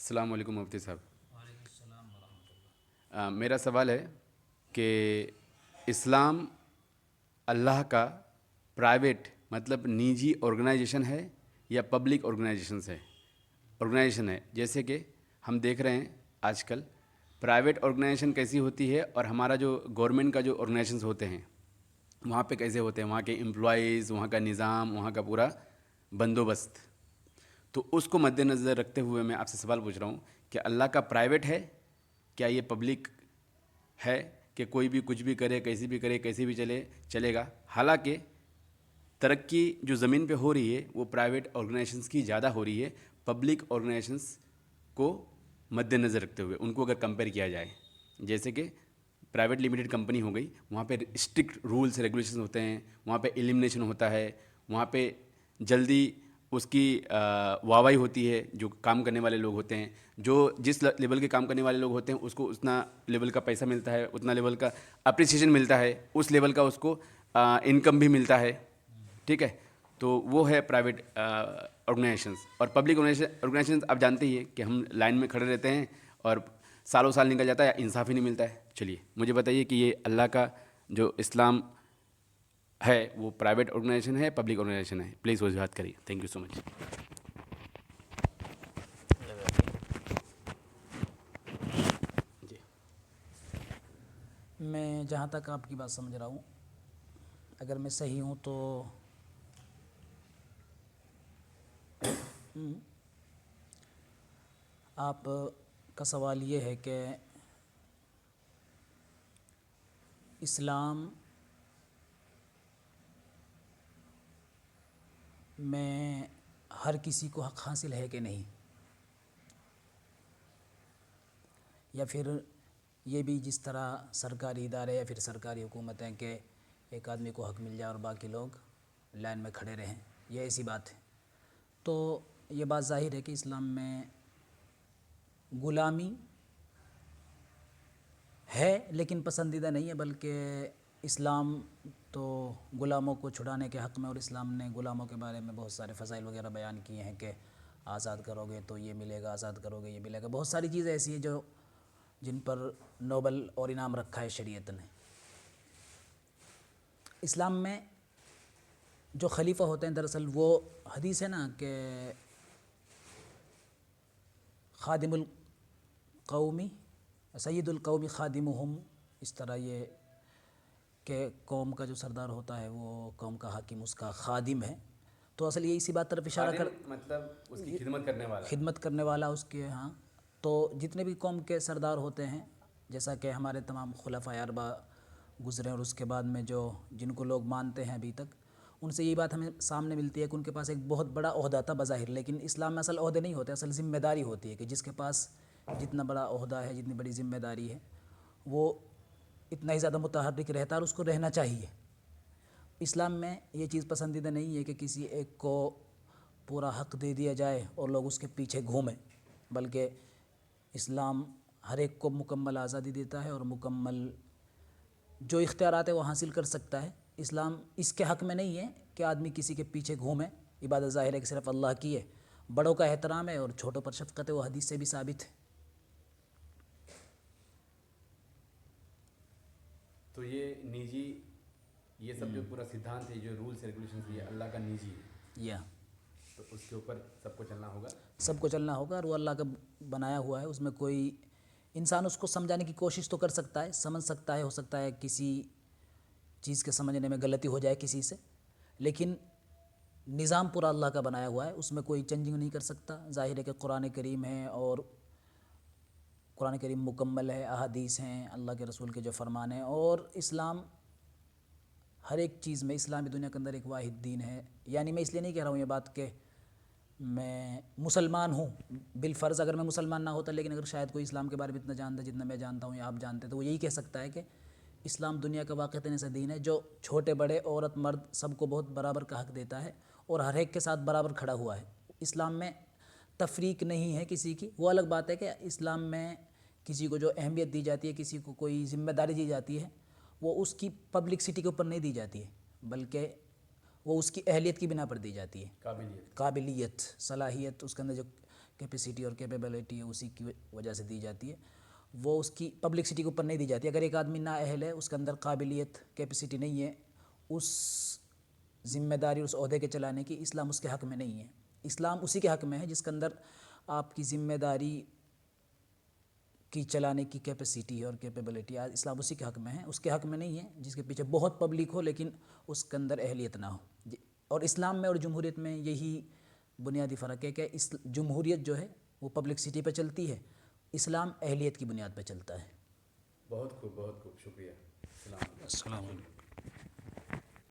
السلام علیکم مفتی صاحب. وعلیکم السلام ورحمۃ اللہ. میرا سوال ہے کہ اسلام اللہ کا پرائیویٹ مطلب نجی آرگنائزیشن ہے یا پبلک آرگنائزیشن ہے؟ جیسے کہ ہم دیکھ رہے ہیں آج کل پرائیویٹ آرگنائزیشن کیسی ہوتی ہے اور ہمارا جو گورنمنٹ کا جو آرگنائزیشنز ہوتے ہیں وہاں پہ کیسے ہوتے ہیں، وہاں کے امپلائیز، وہاں کا نظام، وہاں کا پورا بندوبست. تو اس کو مد نظر رکھتے ہوئے میں آپ سے سوال پوچھ رہا ہوں کہ اللہ کا پرائیویٹ ہے، کیا یہ پبلک ہے کہ کوئی بھی کچھ بھی کرے، کیسی بھی چلے گا؟ حالانکہ ترقی جو زمین پہ ہو رہی ہے وہ پرائیویٹ آرگنائزیشنز کی زیادہ ہو رہی ہے پبلک آرگنائزیشنز کو مد نظر رکھتے ہوئے. ان کو اگر کمپیئر کیا جائے، جیسے کہ پرائیویٹ لمیٹڈ کمپنی ہو گئی، وہاں پہ اسٹرکٹ رولس ریگولیشن ہوتے ہیں، وہاں پہ ایلیمنیشن ہوتا ہے، وہاں پہ جلدی اس کی واہواہی ہوتی ہے. جو کام کرنے والے لوگ ہوتے ہیں، جو جس لیول کے کام کرنے والے لوگ ہوتے ہیں اس کو اتنا لیول کا پیسہ ملتا ہے، اتنا لیول کا اپریسیشن ملتا ہے، اس لیول کا اس کو انکم بھی ملتا ہے. ٹھیک ہے، تو وہ ہے پرائیویٹ آرگنائزیشنز. اور پبلک آرگنائزیشنز آپ جانتے ہی ہیں کہ ہم لائن میں کھڑے رہتے ہیں اور سالوں سال نکل جاتا ہے، انصاف ہی نہیں ملتا ہے. چلیے مجھے بتائیے کہ یہ اللہ کا جو اسلام ہے وہ پرائیویٹ آرگنائزیشن ہے، پبلک آرگنائزیشن ہے؟ پلیز وضاحت کریے. تھینک یو سو مچ. جی میں جہاں تک آپ کی بات سمجھ رہا ہوں، اگر میں صحیح ہوں تو آپ کا سوال یہ ہے کہ اسلام میں ہر کسی کو حق حاصل ہے کہ نہیں، یا پھر یہ بھی جس طرح سرکاری ادارے یا پھر سرکاری حکومتیں کہ ایک آدمی کو حق مل جائے اور باقی لوگ لائن میں کھڑے رہیں، یہ ایسی بات ہے. تو یہ بات ظاہر ہے کہ اسلام میں غلامی ہے لیکن پسندیدہ نہیں ہے، بلکہ اسلام تو غلاموں کو چھڑانے کے حق میں، اور اسلام نے غلاموں کے بارے میں بہت سارے فضائل وغیرہ بیان کیے ہیں کہ آزاد کرو گے تو یہ ملے گا، آزاد کرو گے یہ ملے گا. بہت ساری چیزیں ایسی ہیں جن پر نوبل اور انعام رکھا ہے شریعت نے. اسلام میں جو خلیفہ ہوتے ہیں، دراصل وہ حدیث ہے نا کہ خادم القومی سید القومی خادمہم، اس طرح یہ کہ قوم کا جو سردار ہوتا ہے وہ قوم کا حاکم اس کا خادم ہے. تو اصل یہ اسی بات طرف اشارہ کر مطلب اس کی خدمت کرنے والا. خدمت کرنے والا اس کے. ہاں، تو جتنے بھی قوم کے سردار ہوتے ہیں، جیسا کہ ہمارے تمام خلفائے اربعہ گزرے اور اس کے بعد میں جن کو لوگ مانتے ہیں ابھی تک، ان سے یہ بات ہمیں سامنے ملتی ہے کہ ان کے پاس ایک بہت بڑا عہدہ تھا بظاہر، لیکن اسلام میں اصل عہدے نہیں ہوتے، اصل ذمہ داری ہوتی ہے کہ جس کے پاس جتنا بڑا عہدہ ہے، جتنی بڑی ذمہ داری ہے، وہ اتنا ہی زیادہ متحرک رہتا ہے اور اس کو رہنا چاہیے. اسلام میں یہ چیز پسندیدہ نہیں ہے کہ کسی ایک کو پورا حق دے دیا جائے اور لوگ اس کے پیچھے گھومیں، بلکہ اسلام ہر ایک کو مکمل آزادی دیتا ہے اور مکمل جو اختیارات ہے وہ حاصل کر سکتا ہے. اسلام اس کے حق میں نہیں ہے کہ آدمی کسی کے پیچھے گھومے. عبادت ظاہر ہے کہ صرف اللہ کی ہے، بڑوں کا احترام ہے اور چھوٹوں پر شفقت ہے، وہ حدیث سے بھی ثابت ہے. تو یہ نجی، یہ سب جو پورا سدھانت ہے، جو رولس ریگولیشنز، یہ اللہ کا نجی ہے، یا تو اس کے اوپر سب کو چلنا ہوگا. سب کو چلنا ہوگا، اور وہ اللہ کا بنایا ہوا ہے. اس میں کوئی انسان اس کو سمجھانے کی کوشش تو کر سکتا ہے، سمجھ سکتا ہے، ہو سکتا ہے کسی چیز کے سمجھنے میں غلطی ہو جائے کسی سے، لیکن نظام پورا اللہ کا بنایا ہوا ہے، اس میں کوئی چینجنگ نہیں کر سکتا. ظاہر ہے کہ قرآن کریم ہے اور قرآن کریم مکمل ہے، احادیث ہیں، اللہ کے رسول کے جو فرمان ہیں، اور اسلام ہر ایک چیز میں، اسلامی دنیا کے اندر ایک واحد دین ہے. یعنی میں اس لیے نہیں کہہ رہا ہوں یہ بات کہ میں مسلمان ہوں بالفرض، اگر میں مسلمان نہ ہوتا، لیکن اگر شاید کوئی اسلام کے بارے میں اتنا جانتا جتنا میں جانتا ہوں یا آپ جانتے، تو وہ یہی کہہ سکتا ہے کہ اسلام دنیا کا واقعتاً ایسا دین ہے جو چھوٹے بڑے عورت مرد سب کو بہت برابر کا حق دیتا ہے اور ہر ایک کے ساتھ برابر کھڑا ہوا ہے. اسلام میں تفریق نہیں ہے کسی کی. وہ الگ بات ہے کہ اسلام میں کسی کو جو اہمیت دی جاتی ہے، کسی کو کوئی ذمہ داری دی جاتی ہے، وہ اس کی پبلکسٹی کے اوپر نہیں دی جاتی ہے، بلکہ وہ اس کی اہلیت کی بنا پر دی جاتی ہے. قابلیت. قابلیت، صلاحیت، اس کے اندر جو کیپیسٹی اور کیپیبلٹی ہے اسی کی وجہ سے دی جاتی ہے، وہ اس کی پبلکسٹی کے اوپر نہیں دی جاتی. اگر ایک آدمی نااہل ہے، اس کے اندر قابلیت کیپیسٹی نہیں ہے اس ذمہ داری اس عہدے کے چلانے کی، اسلام اس کے حق میں نہیں ہے. اسلام اسی کے حق میں ہے جس کے اندر آپ کی ذمہ داری کی چلانے کی کیپیسٹی اور کیپیبلٹی. اسلام اسی کے حق میں ہے، اس کے حق میں نہیں ہے جس کے پیچھے بہت پبلک ہو لیکن اس کے اندر اہلیت نہ ہو. اور اسلام میں اور جمہوریت میں یہی بنیادی فرق ہے کہ جمہوریت جو ہے وہ پبلکسٹی پہ چلتی ہے، اسلام اہلیت کی بنیاد پہ چلتا ہے. بہت خوب، بہت خوب، شکریہ. السلام علیکم. السلام علیکم.